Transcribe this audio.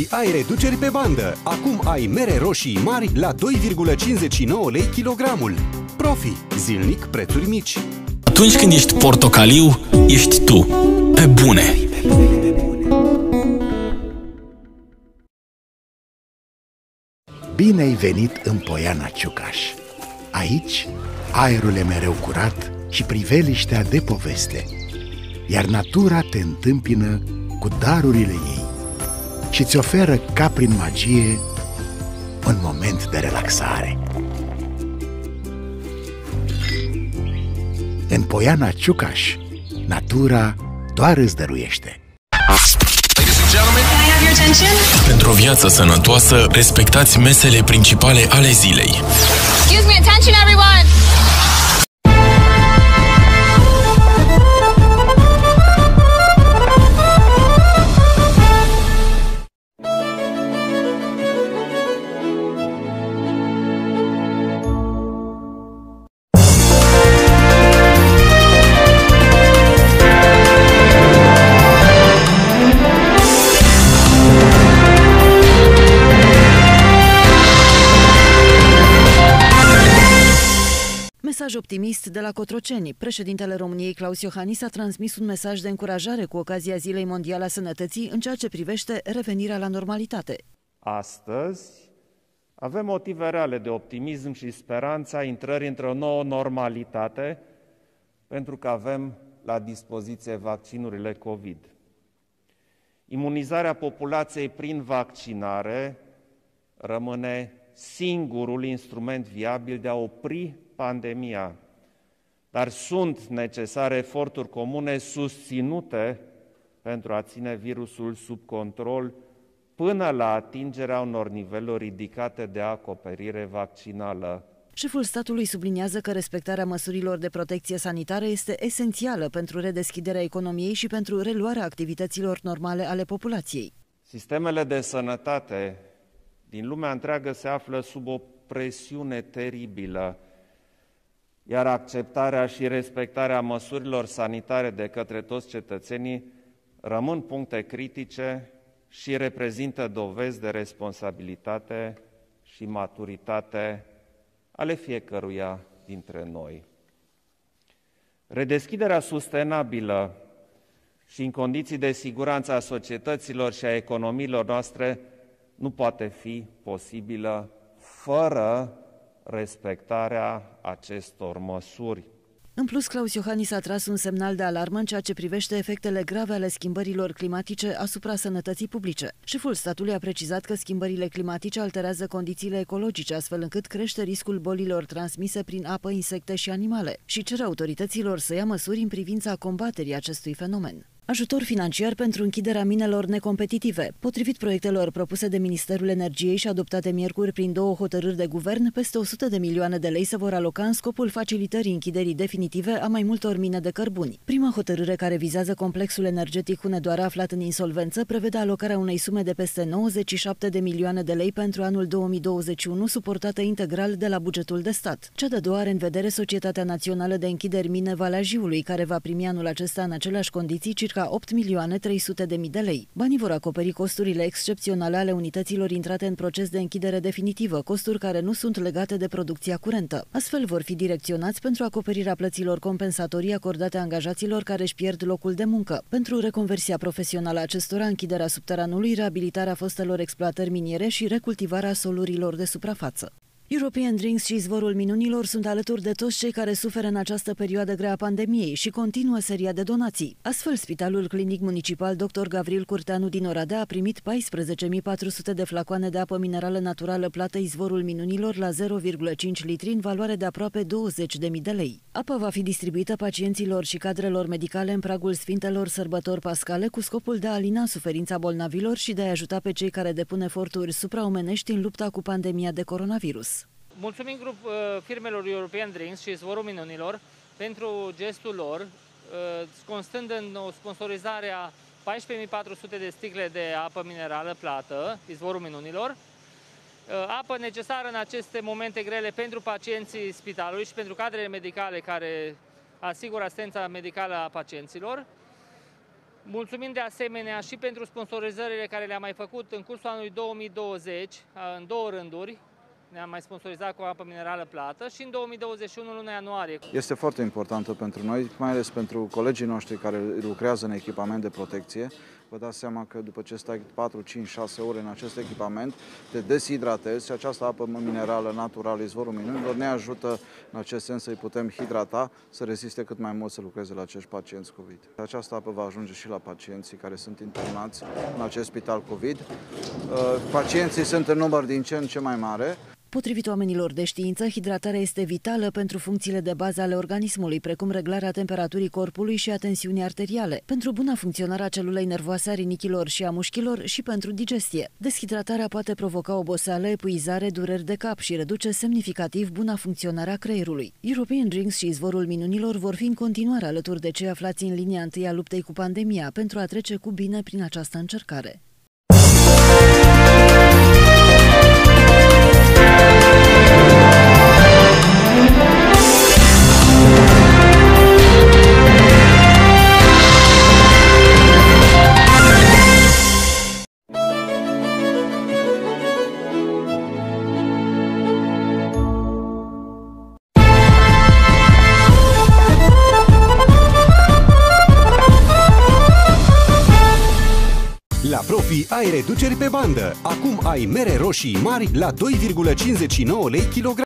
Profi ai reduceri pe bandă. Acum ai mere roșii mari la 2,59 lei kilogramul. Profi. Zilnic prețuri mici. Atunci când ești portocaliu, ești tu. Pe bune! Bine ai venit în Poiana Ciucaș. Aici, aerul e mereu curat și priveliștea de poveste, iar natura te întâmpină cu darurile ei și îți oferă ca prin magie un moment de relaxare. În Poiana Ciucaș, natura doar îți dăruiește. Pentru o viață sănătoasă, respectați mesele principale ale zilei. Excuse me, attention everyone! Mesaj optimist de la Cotroceni. Președintele României, Claus Iohannis, a transmis un mesaj de încurajare cu ocazia Zilei Mondiale a Sănătății în ceea ce privește revenirea la normalitate. Astăzi avem motive reale de optimism și speranța intrării într-o nouă normalitate, pentru că avem la dispoziție vaccinurile COVID. Imunizarea populației prin vaccinare rămâne singurul instrument viabil de a opri pandemia, dar sunt necesare eforturi comune susținute pentru a ține virusul sub control până la atingerea unor niveluri ridicate de acoperire vaccinală. Șeful statului subliniază că respectarea măsurilor de protecție sanitară este esențială pentru redeschiderea economiei și pentru reluarea activităților normale ale populației. Sistemele de sănătate din lumea întreagă se află sub o presiune teribilă, iar acceptarea și respectarea măsurilor sanitare de către toți cetățenii rămân puncte critice și reprezintă dovezi de responsabilitate și maturitate ale fiecăruia dintre noi. Redeschiderea sustenabilă și în condiții de siguranță a societăților și a economiilor noastre nu poate fi posibilă fără respectarea acestor măsuri. În plus, Claus Iohannis a tras un semnal de alarmă în ceea ce privește efectele grave ale schimbărilor climatice asupra sănătății publice. Șeful statului a precizat că schimbările climatice alterează condițiile ecologice, astfel încât crește riscul bolilor transmise prin apă, insecte și animale, și cere autorităților să ia măsuri în privința combaterii acestui fenomen. Ajutor financiar pentru închiderea minelor necompetitive. Potrivit proiectelor propuse de Ministerul Energiei și adoptate miercuri prin 2 hotărâri de guvern, peste 100 de milioane de lei se vor aloca în scopul facilitării închiderii definitive a mai multor mine de cărbuni. Prima hotărâre, care vizează complexul energetic Hunedoara aflat în insolvență, prevede alocarea unei sume de peste 97 de milioane de lei pentru anul 2021, suportată integral de la bugetul de stat. Cea de-a doua are în vedere Societatea Națională de Închideri Mine Valea Jiului, care va primi anul acesta în aceleași condiții circa 8.300.000 de lei. Banii vor acoperi costurile excepționale ale unităților intrate în proces de închidere definitivă, costuri care nu sunt legate de producția curentă. Astfel vor fi direcționați pentru acoperirea plăților compensatorii acordate angajaților care își pierd locul de muncă. Pentru reconversia profesională a acestora, închiderea subteranului, reabilitarea fostelor exploatări miniere și recultivarea solurilor de suprafață. European Drinks și Izvorul Minunilor sunt alături de toți cei care suferă în această perioadă grea a pandemiei și continuă seria de donații. Astfel, Spitalul Clinic Municipal Dr. Gavril Curteanu din Oradea a primit 14.400 de flacoane de apă minerală naturală plată Izvorul Minunilor la 0,5 litri în valoare de aproape 20.000 de lei. Apa va fi distribuită pacienților și cadrelor medicale în pragul Sfintelor Sărbători Pascale cu scopul de a alina suferința bolnavilor și de a ajuta pe cei care depun eforturi supraomenești în lupta cu pandemia de coronavirus. Mulțumim firmelor European Drinks și Izvorul Minunilor pentru gestul lor, constând în o sponsorizare a 14.400 de sticle de apă minerală plată, Izvorul Minunilor, apă necesară în aceste momente grele pentru pacienții spitalului și pentru cadrele medicale care asigură asistența medicală a pacienților. Mulțumim de asemenea și pentru sponsorizările care le-am mai făcut în cursul anului 2020, în 2 rânduri. Ne-am mai sponsorizat cu apă minerală plată și în 2021, luna ianuarie. Este foarte importantă pentru noi, mai ales pentru colegii noștri care lucrează în echipament de protecție. Vă dați seama că după ce stai 4, 5, 6 ore în acest echipament, te deshidratezi și această apă minerală naturală, izvorul minunilor, ne ajută în acest sens să-i putem hidrata, să reziste cât mai mult să lucreze la acești pacienți COVID. Această apă va ajunge și la pacienții care sunt internați în acest spital COVID. Pacienții sunt în număr din ce în ce mai mare. Potrivit oamenilor de știință, hidratarea este vitală pentru funcțiile de bază ale organismului, precum reglarea temperaturii corpului și a tensiunii arteriale, pentru buna funcționare a celulei nervoase a rinichilor și a mușchilor și pentru digestie. Deshidratarea poate provoca oboseală, epuizare, dureri de cap și reduce semnificativ buna funcționare a creierului. European Drinks și Izvorul Minunilor vor fi în continuare alături de cei aflați în linia întâi a luptei cu pandemia pentru a trece cu bine prin această încercare. La Profi ai reduceri pe bandă. Acum ai mere roșii mari la 2,59 lei kilogram.